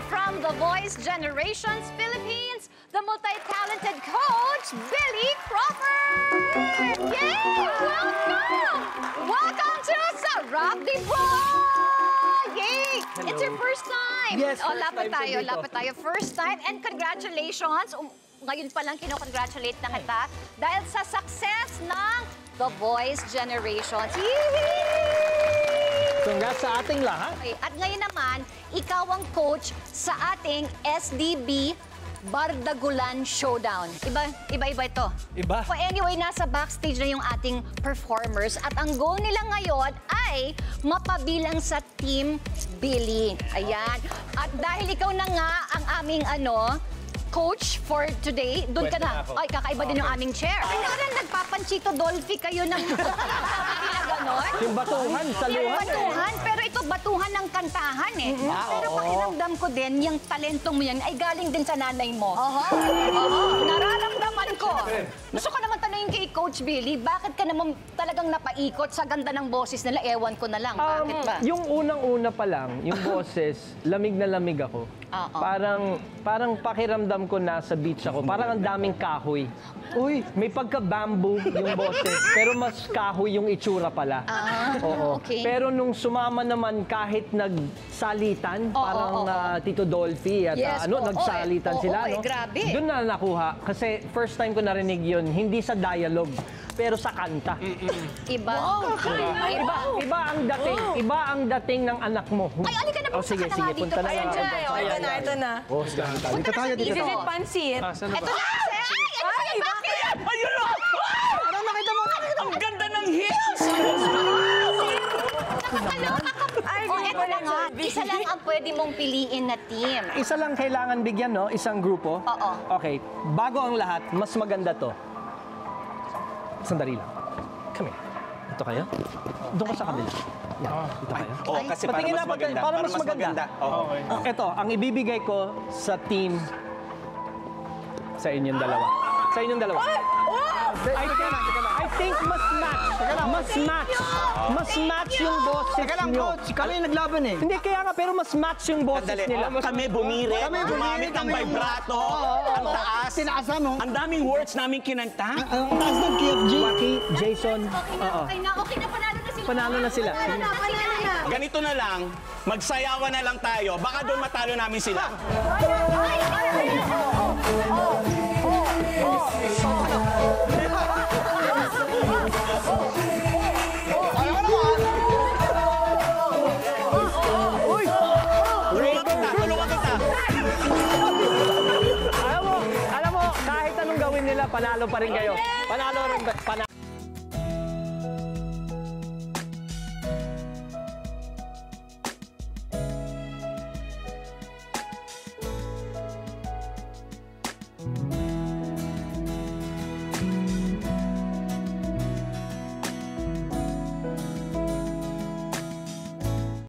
from The Voice Generations Philippines, the multi-talented coach, Billy Crawford! Yay! Welcome! Welcome to Sarap Di Boy! Yay! Hello. It's your first time. Yes, oh, first lapit time lapit tayo. First time and congratulations. Ngayon pa lang kinocongratulate na kita dahil sa success ng The Voice Generations. Congrats sa ating lahat. Okay. At ngayon naman, ikaw ang coach sa ating SDB Bardagulan Showdown. Iba-iba ito. Iba? So anyway, nasa backstage na yung ating performers at ang goal nila ngayon ay mapabilang sa Team Billy. Ayan. At dahil ikaw na nga ang aming coach for today, doon ka na. Ay, kakaiba din yung aming chair. Ay, naran, nagpapanchito Dolphy kayo ng gano'n. Yung batuhan, saluhan. Yung batuhan, pero ito batuhan ng kantahan eh. Pero pakiramdam ko din, yung talentong mo yan ay galing din sa nanay mo. Nararamdaman ko. Gusto ko naman tanungin kay Coach Billy, bakit ka naman talagang napaikot sa ganda ng boses nila? Ewan ko na lang. Bakit ba? Yung unang-una pa lang, yung boses, lamig na lamig ako. Parang pakiramdam ko nasa beach ako. Parang ang daming kahoy. Uy, may pagka-bamboo yung boses, pero mas kahoy yung itsura pala. Oo. Okay. Pero nung sumama naman kahit nagsalitan, parang Tito Dolphy at nagsalitan sila, no? Grabe. Doon na nakuha. Kasi first time ko narinig yun, hindi sa dialogue, pero sa kanta. Iba. Iba ang dating. Iba ang dating ng anak mo. Ay, alika na po sa sige, kanawa dito. punta na Ayan nga. dyan. Ito na. Dito tayo, dito Is it pansit? Ito na. Ay, bakit? Ayun na! Parang nakita mo, ang ganda ng heels! Ito na nga. Isa lang ang pwede mong piliin na team. Isa lang kailangan bigyan, no? Isang grupo. Oo. Okay. Bago ang lahat, mas maganda to. Sandali lang. Come here. Ito kayo? Doon ka sa kabila. Yan. Ito kayo. Oh, kasi para Patingin mas na, maganda. para mas maganda. Okay. Ito, ang ibibigay ko sa team sa inyong dalawa. Sa inyong dalawa. I think mas match yung boses nyo. Kami naglaban eh. Hindi, kaya nga, pero mas match yung boses nila. Kami bumire, gumamit ng vibrato, ang taas. Tinaasan mo. Ang daming words namin kinanta. Ang taas ng KFG. Waki, Jason. Okay na, panalo na sila. Panalo na sila. Ganito na lang, magsayawan na lang tayo. Baka doon matalo namin sila. Tulungan kita. Alam mo, kahit anong gawin nila, panalo pa rin kayo. Panalo rin.